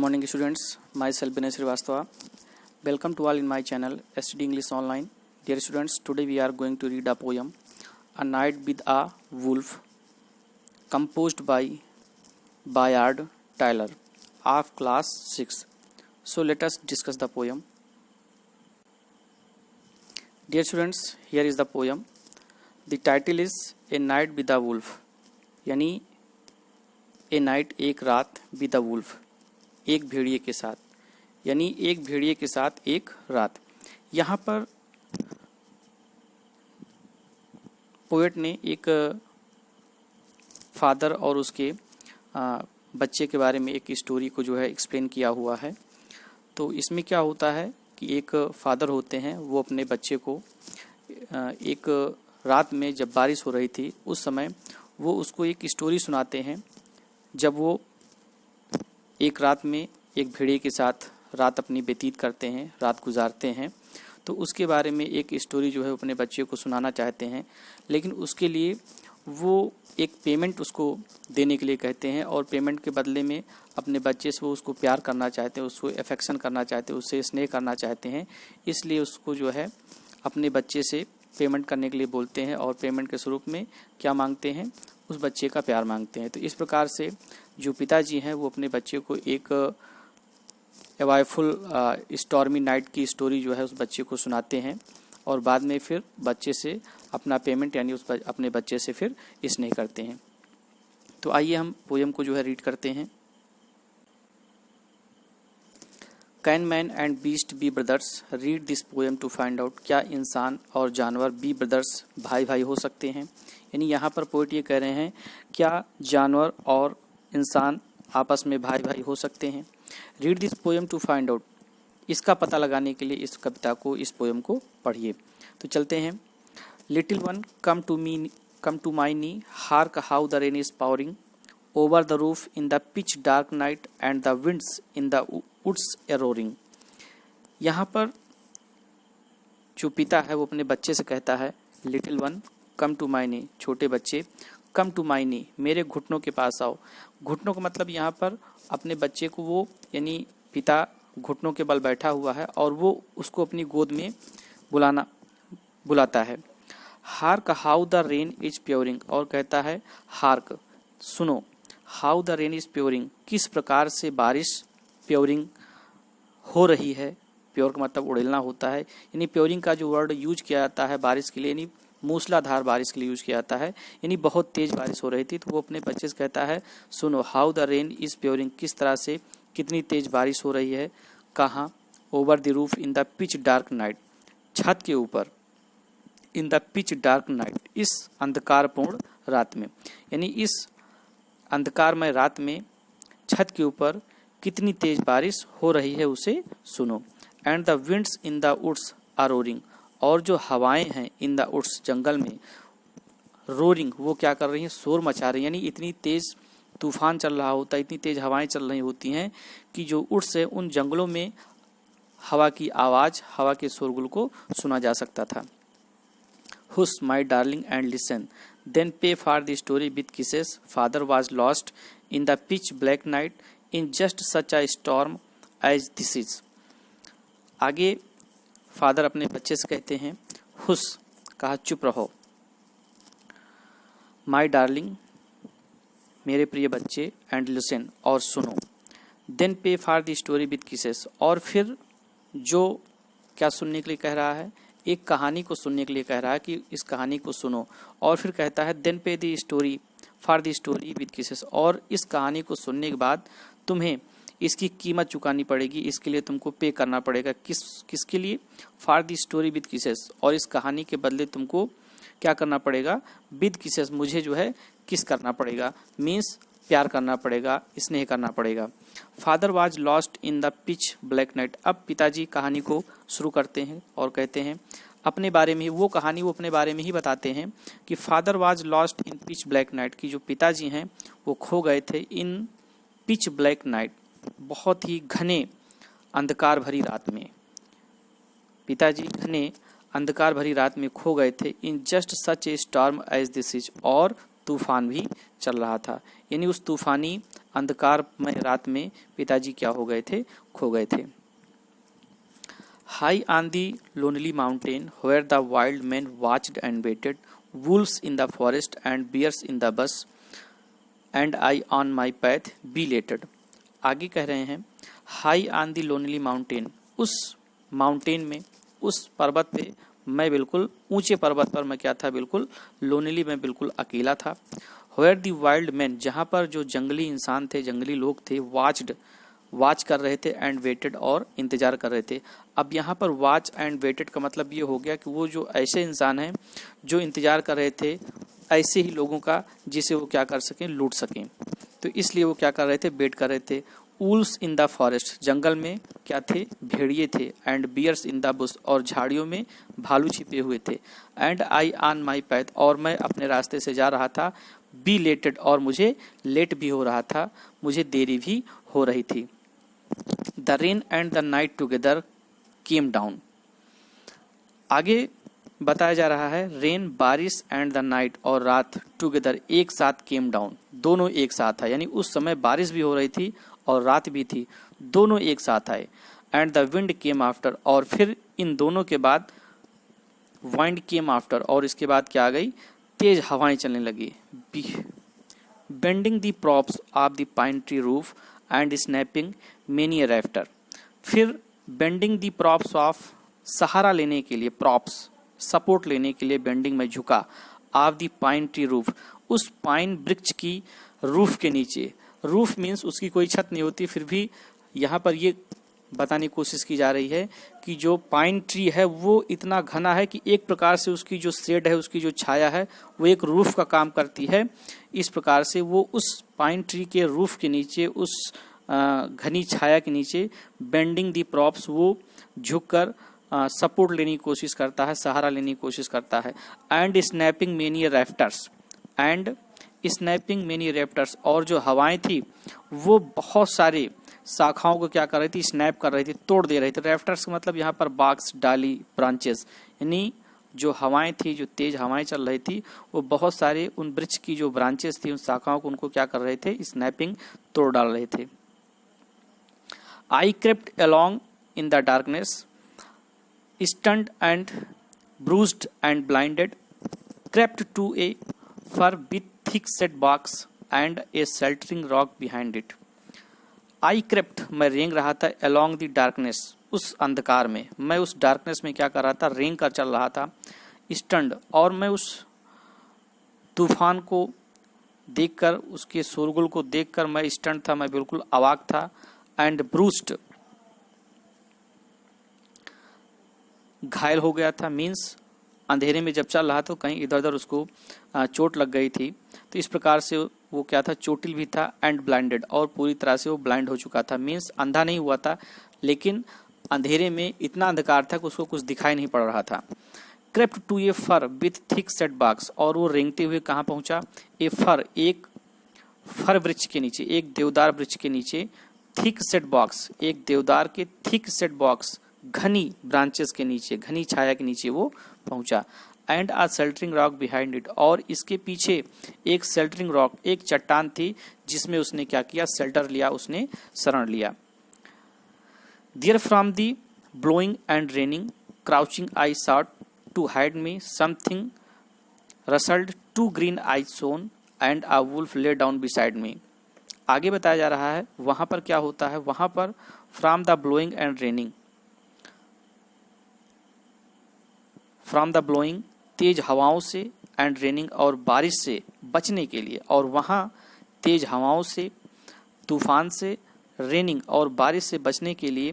morning students, myself Binay Srivastava. Welcome to all in my channel STD English Online. Dear students, today we are going to read a poem, A Night with a Wolf, composed by Bayard Taylor of class 6. So let us discuss the poem. Dear students, here is the poem. The title is A Night with a Wolf, यानी ए night एक रात with a wolf, एक भेड़िए के साथ, यानी एक भेड़िए के साथ एक रात। यहाँ पर पोएट ने एक फादर और उसके बच्चे के बारे में एक स्टोरी को जो है एक्सप्लेन किया हुआ है। तो इसमें क्या होता है कि एक फादर होते हैं, वो अपने बच्चे को एक रात में जब बारिश हो रही थी उस समय वो उसको एक स्टोरी सुनाते हैं। जब वो एक रात में एक भेड़िए के साथ रात अपनी व्यतीत करते हैं, रात गुजारते हैं, तो उसके बारे में एक स्टोरी जो है अपने बच्चे को सुनाना चाहते हैं। लेकिन उसके लिए वो एक पेमेंट उसको देने के लिए कहते हैं और पेमेंट के बदले में अपने बच्चे से वो उसको प्यार करना चाहते हैं, उसको अफेक्शन करना चाहते हैं, उससे स्नेह करना चाहते हैं। इसलिए उसको जो है अपने बच्चे से पेमेंट करने के लिए बोलते हैं और पेमेंट के स्वरूप में क्या मांगते हैं, उस बच्चे का प्यार मांगते हैं। तो इस प्रकार से जो पिताजी हैं वो अपने बच्चे को एक एवायफुल स्टॉर्मी नाइट की स्टोरी जो है उस बच्चे को सुनाते हैं और बाद में फिर बच्चे से अपना पेमेंट यानी अपने बच्चे से फिर स्नेह करते हैं। तो आइए हम पोएम को जो है रीड करते हैं। Can man and beast be brothers? Read this poem to find out. क्या इंसान और जानवर बी ब्रदर्स, भाई भाई हो सकते हैं? यानी यहाँ पर पोएट ये कह रहे हैं क्या जानवर और इंसान आपस में भाई भाई हो सकते हैं? Read this poem to find out. इसका पता लगाने के लिए इस कविता को, इस पोएम को पढ़िए। तो चलते हैं। Little one come to my knee, hark how the rain is pouring over the roof in the pitch dark night and the winds in the woods a roaring. यहाँ पर जो पिता है वो अपने बच्चे से कहता है little one come to my knee, छोटे बच्चे, कम टू माई नी, मेरे घुटनों के पास आओ। घुटनों का मतलब यहाँ पर अपने बच्चे को वो यानी पिता घुटनों के बल बैठा हुआ है और वो उसको अपनी गोद में बुलाता है। Hark how the rain is pouring, और कहता है हार्क, सुनो, how the rain is pouring, किस प्रकार से बारिश प्योरिंग हो रही है। प्योर का मतलब उड़ेलना होता है, यानी प्योरिंग का जो वर्ड यूज किया जाता है बारिश के लिए, यानी मूसलाधार बारिश के लिए यूज किया जाता है, यानी बहुत तेज बारिश हो रही थी। तो वो अपने बच्चे से कहता है सुनो, how the rain is pouring, किस तरह से कितनी तेज बारिश हो रही है। कहाँ? Over the roof in the pitch dark night, छत के ऊपर, इन द पिच डार्क नाइट, इस अंधकारपूर्ण रात में, यानी इस अंधकारमय रात में छत के ऊपर कितनी तेज बारिश हो रही है उसे सुनो। And the winds in the woods are roaring, और जो हवाएं हैं इन द वुड्स, जंगल में, रोरिंग, वो क्या कर रही हैं, शोर मचा रही हैं। यानी इतनी तेज तूफान चल रहा होता है, इतनी तेज हवाएं चल रही होती हैं कि जो वुड्स है उन जंगलों में हवा की आवाज, हवा के शोरगुल को सुना जा सकता था। Hush my darling and listen, then pay for the story with kisses, father was lost in the pitch black night in just such a storm as this is. आगे फादर अपने बच्चे से कहते हैं हुश, कहा चुप रहो, माई डार्लिंग, मेरे प्रिय बच्चे, एंड लिसन, और सुनो, then pay for the story with kisses, और फिर जो क्या सुनने के लिए कह रहा है, एक कहानी को सुनने के लिए कह रहा है कि इस कहानी को सुनो। और फिर कहता है देन पे the story for the story with kisses, और इस कहानी को सुनने के बाद तुम्हें इसकी कीमत चुकानी पड़ेगी, इसके लिए तुमको पे करना पड़ेगा। किसके लिए? For the story with kisses, और इस कहानी के बदले तुमको क्या करना पड़ेगा, विद किसेस, मुझे जो है किस करना पड़ेगा, मीन्स प्यार करना पड़ेगा, स्नेह करना पड़ेगा। Father was lost in the pitch black night. अब पिताजी कहानी को शुरू करते हैं और कहते हैं अपने बारे में, वो कहानी वो अपने बारे में ही बताते हैं कि father was lost in pitch black night, की जो पिताजी हैं वो खो गए थे इन पिच ब्लैक नाइट, बहुत ही घने अंधकार भरी रात में। पिताजी घने अंधकार भरी रात में खो गए थे in just such a storm as this is, और तूफान भी चल रहा था, यानी उस तूफानी अंधकारमय रात में पिताजी क्या हो गए थे, खो गए थे। High on the lonely mountain where the wild men watched and waited, wolves in the forest and bears in the bush, and I on my path belated. आगे कह रहे हैं high on the lonely mountain, उस mountain में, उस पर्वत पे मैं बिल्कुल ऊंचे पर्वत पर मैं क्या था, बिल्कुल लोनली, मैं बिल्कुल अकेला था। वेयर दी वाइल्ड मैन, जहाँ पर जो जंगली इंसान थे, जंगली लोग थे, वॉच कर रहे थे, एंड वेटेड और इंतजार कर रहे थे। अब यहाँ पर वॉच एंड वेटेड का मतलब ये हो गया कि वो जो ऐसे इंसान हैं जो इंतजार कर रहे थे ऐसे ही लोगों का जिसे वो क्या कर सकें, लूट सकें, तो इसलिए वो क्या कर रहे थे, वेट कर रहे थे। वुल्व्स इन द फॉरेस्ट, जंगल में क्या थे, भेड़िए थे, and bears in the bush, और झाड़ियों में भालू छिपे हुए थे, and I on my path, और मैं अपने रास्ते से जा रहा था, बी लेटेड, और मुझे लेट भी हो रहा था, मुझे देरी भी हो रही थी। The rain and the night together came down. आगे बताया जा रहा है रेन बारिश एंड द नाइट, और रात टुगेदर एक साथ केम डाउन, दोनों एक साथ था, यानी उस समय बारिश भी हो रही थी और रात भी थी, दोनों एक साथ आए। And the wind came after, और फिर इन दोनों के बाद वाइंड केम आफ्टर, और इसके बाद क्या आ गई, तेज हवाएं चलने लगी। Bending the props of the pine tree roof and snapping many rafter. फिर बेंडिंग द प्रॉप्स ऑफ, सहारा लेने के लिए, प्रॉप्स सपोर्ट लेने के लिए, बेंडिंग में झुका, of the pine tree roof, उस पाइन वृक्ष की रूफ के नीचे। रूफ मीन्स उसकी कोई छत नहीं होती, फिर भी यहाँ पर ये बताने की कोशिश की जा रही है कि जो पाइन ट्री है वो इतना घना है कि एक प्रकार से उसकी जो शेड है, उसकी जो छाया है, वो एक रूफ का काम करती है। इस प्रकार से वो उस पाइन ट्री के रूफ के नीचे, उस घनी छाया के नीचे, बेंडिंग दी प्रॉप्स, वो झुककर सपोर्ट लेने की कोशिश करता है, सहारा लेने की कोशिश करता है। And snapping many rafters, and snapping many rafters, और जो हवाएं थी वो बहुत सारे शाखाओं को क्या कर रही थी, स्नैप कर रही थी, तोड़ दे रही थी। रैफ्टर्स का मतलब यहाँ पर बाक्स, डाली, ब्रांचेस, यानी जो हवाएं थी, जो तेज हवाएं चल रही थी, वो बहुत सारे उन वृक्ष की जो ब्रांचेस थी, उन शाखाओं को उनको क्या कर रहे थे, स्नैपिंग, तोड़ डाल रहे थे। I crept along in the darkness, stunned and bruised and blinded, crept to a fir with thick set box and a sheltering rock behind it. I crept, मैं रेंग रहा था, along the darkness, उस अंधकार में, मैं उस डार्कनेस में क्या कर रहा था, रेंग कर चल रहा था। स्टंड, और मैं उस तूफान को देखकर, उसके शोरगुल को देखकर मैं स्टंड था, मैं बिल्कुल अवाक था। एंड ब्रूस्ड, घायल हो गया था, मीन्स अंधेरे में जब चल रहा तो कहीं इधर उधर उसको चोट लग गई थी, तो इस प्रकार से वो क्या था, चोटिल भी था। एंड ब्लाइंडेड, और पूरी तरह से वो ब्लाइंड हो चुका था, मीन्स अंधा नहीं हुआ था, लेकिन अंधेरे में इतना अंधकार था कि उसको कुछ दिखाई नहीं पड़ रहा था। Crept to a fir with thick set boughs, और वो रेंगते हुए कहाँ पहुंचा, ए फर, एक फर वृक्ष के नीचे, एक देवदार वृक्ष के नीचे, थिक सेट बॉक्स, एक देवदार के थिक सेट बॉक्स, घनी ब्रांचेस के नीचे, घनी छाया के नीचे वो पहुंचा। And a sheltering rock behind it, और इसके पीछे एक शेल्टरिंग रॉक, एक चट्टान थी जिसमें उसने क्या किया, शेल्टर लिया, उसने शरण लिया। There from the blowing and raining crouching I sought to hide me, something rustled, two green eye shone, and a wolf lay down beside me. आगे बताया जा रहा है वहां पर क्या होता है, वहां पर from the blowing and raining, from the blowing, तेज हवाओं से, एंड रेनिंग, और बारिश से बचने के लिए, और वहाँ तेज हवाओं से, तूफान से, रेनिंग और बारिश से बचने के लिए,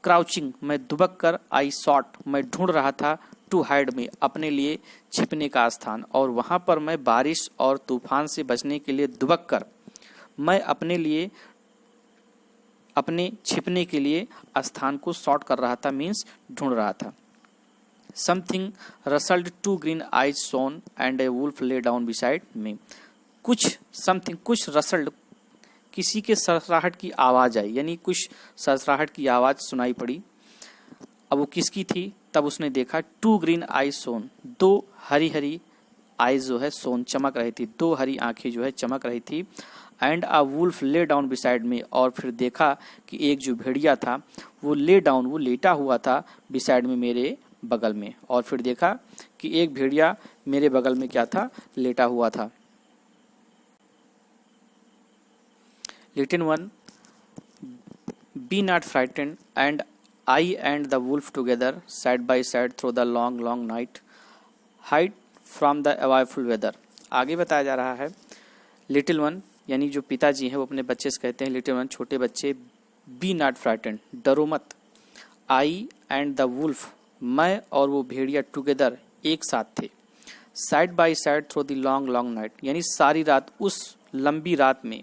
क्राउचिंग, मैं दुबक कर, आई सॉट, मैं ढूंढ रहा था, टू हाइड में, अपने लिए छिपने का स्थान, और वहाँ पर मैं बारिश और तूफान से बचने के लिए दुबक कर, मैं अपने लिए, अपने छिपने के लिए स्थान को सॉर्ट कर रहा था, मीन्स ढूंढ रहा था। Something rustled, two green eyes shone, and a wolf lay down beside me. कुछ समथिंग, कुछ रसल्ड, किसी के सरसराहट की आवाज आई, यानी कुछ सरसराहट की आवाज सुनाई पड़ी। अब वो किसकी थी, तब उसने देखा, टू ग्रीन आइज सोन, दो हरी हरी आइज जो है सोन, चमक रही थी, दो हरी आंखें जो है चमक रही थी। And a wolf lay down beside me, और फिर देखा कि एक जो भेड़िया था वो ले डाउन, वो लेटा हुआ था बिसाइड में, मेरे बगल में, और फिर देखा कि एक भेड़िया मेरे बगल में क्या था, लेटा हुआ था। Little one, be not frightened and I and the wolf together side by side through the long long night hide from the awful weather. आगे बताया जा रहा है, लिटिल वन यानी जो पिताजी हैं वो अपने बच्चे से कहते हैं, लिटिल वन छोटे बच्चे, बी नॉट फ्राइटेंड डरो मत, आई एंड द वुल्फ मैं और वो भेड़िया टुगेदर एक साथ थे, side by side through the long long night यानी सारी रात, उस लंबी रात में,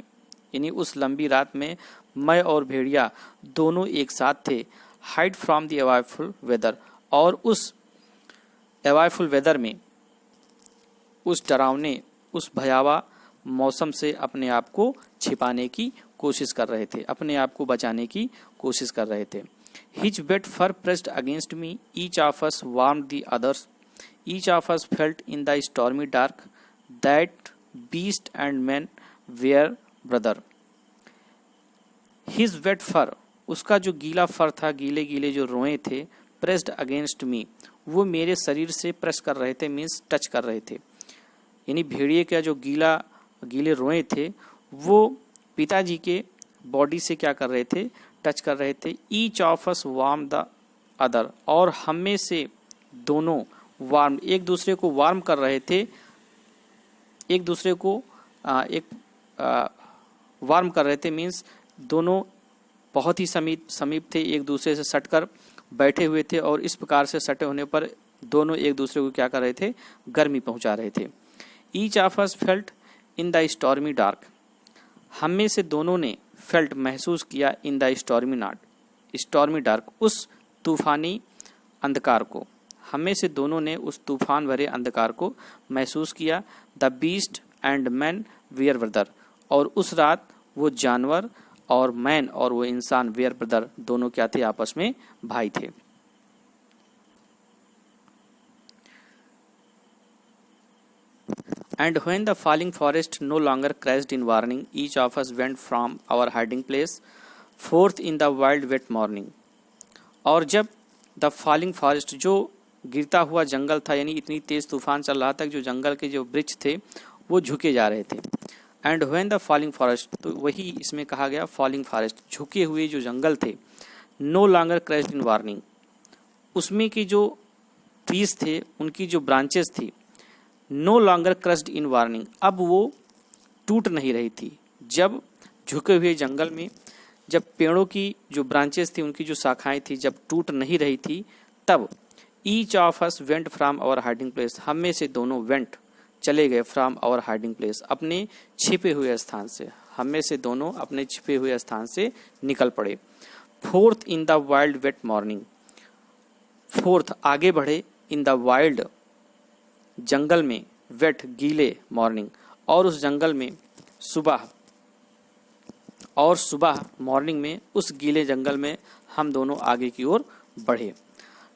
यानी उस लंबी रात में मैं और भेड़िया दोनों एक साथ थे, hide from the awful weather, और उस अवाइफुल वेदर में, उस डरावने, उस भयावह मौसम से अपने आप को छिपाने की कोशिश कर रहे थे, अपने आप को बचाने की कोशिश कर रहे थे। His wet fur pressed against me, each of us warmed the others, each of us felt in the stormy dark that beast and man were brother. His wet fur, उसका जो गीला फर था, गीले गीले जो रोए थे, pressed against me, वो मेरे शरीर से प्रेस कर रहे थे, मीन्स टच कर रहे थे, यानी भेड़िए का जो गीले रोए थे वो पिताजी के बॉडी से क्या कर रहे थे, टच कर रहे थे। Each of us warm the other, और हम में से दोनों वार्म, एक दूसरे को वार्म कर रहे थे, एक दूसरे को वार्म कर रहे थे, मीन्स दोनों बहुत ही समीप थे, एक दूसरे से सटकर बैठे हुए थे, और इस प्रकार से सटे होने पर दोनों एक दूसरे को क्या कर रहे थे, गर्मी पहुंचा रहे थे। Each of us felt in the stormy dark, हम में से दोनों ने फेल्ट महसूस किया, इन द स्टॉर्मी डार्क उस तूफानी अंधकार को, हम में से दोनों ने उस तूफान भरे अंधकार को महसूस किया। The beast and man were brother, और उस रात वो जानवर और मैन और वो इंसान वेयर ब्रदर दोनों क्या थे, आपस में भाई थे। And when the falling forest no longer crashed in warning, each of us went from our hiding place forth in the wild wet morning. और जब द फॉलिंग फॉरेस्ट, जो गिरता हुआ जंगल था, यानी इतनी तेज तूफान चल रहा था, जो जंगल के जो वृक्ष थे वो झुके जा रहे थे। And when the falling forest, तो वही इसमें कहा गया फॉलिंग फॉरेस्ट, झुके हुए जो जंगल थे, नो लॉन्गर क्रैश्ड इन वार्निंग, उसमें की जो ट्रीज थे, उनकी जो ब्रांचेस थी, नो लॉन्गर क्रस्ड इन वार्निंग, अब वो टूट नहीं रही थी। जब झुके हुए जंगल में, जब पेड़ों की जो ब्रांचेस थी, उनकी जो शाखाएं थी, जब टूट नहीं रही थी, तब each of us went from our hiding place, हम में से दोनों वेंट चले गए, फ्रॉम आवर हाइडिंग प्लेस अपने छिपे हुए स्थान से, हम में से दोनों अपने छिपे हुए स्थान से निकल पड़े। Forth in the wild wet morning, forth आगे बढ़े, इन द वाइल्ड जंगल में, वेट गीले मॉर्निंग, और उस जंगल में सुबह, और सुबह मॉर्निंग में उस गीले जंगल में हम दोनों आगे की ओर बढ़े।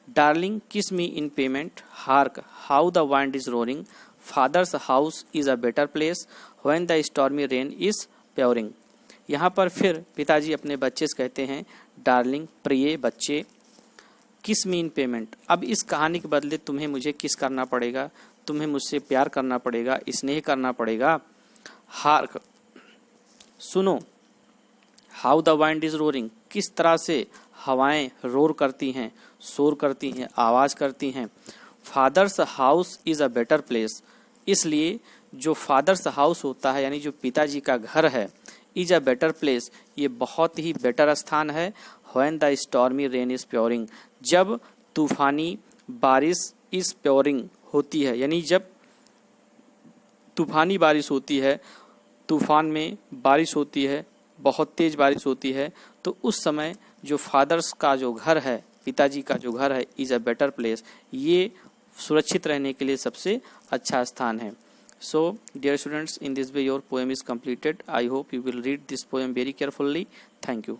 Darling kiss me in payment, hark how the wind is roaring, father's house is a better place when the stormy rain is pouring. यहाँ पर फिर पिताजी अपने बच्चे से कहते हैं, डार्लिंग प्रिय बच्चे, किस मी इन पेमेंट, अब इस कहानी के बदले तुम्हें मुझे किस करना पड़ेगा, तुम्हें मुझसे प्यार करना पड़ेगा, स्नेह करना पड़ेगा। हार्क सुनो, how the wind is roaring, किस तरह से हवाएं रोर करती हैं, शोर करती हैं, आवाज करती हैं। Fathers house is a better place, इसलिए जो फादर्स हाउस होता है, यानी जो पिताजी का घर है, इज अ बेटर प्लेस, ये बहुत ही बेटर स्थान है। When the stormy rain is pouring, जब तूफानी बारिश इज प्योरिंग होती है, यानी जब तूफानी बारिश होती है, तूफान में बारिश होती है, बहुत तेज बारिश होती है, तो उस समय जो फादर्स का जो घर है, पिताजी का जो घर है, इज अ बेटर प्लेस, ये सुरक्षित रहने के लिए सबसे अच्छा स्थान है। So, dear students, in this way your poem is completed. I hope you will read this poem very carefully. Thank you.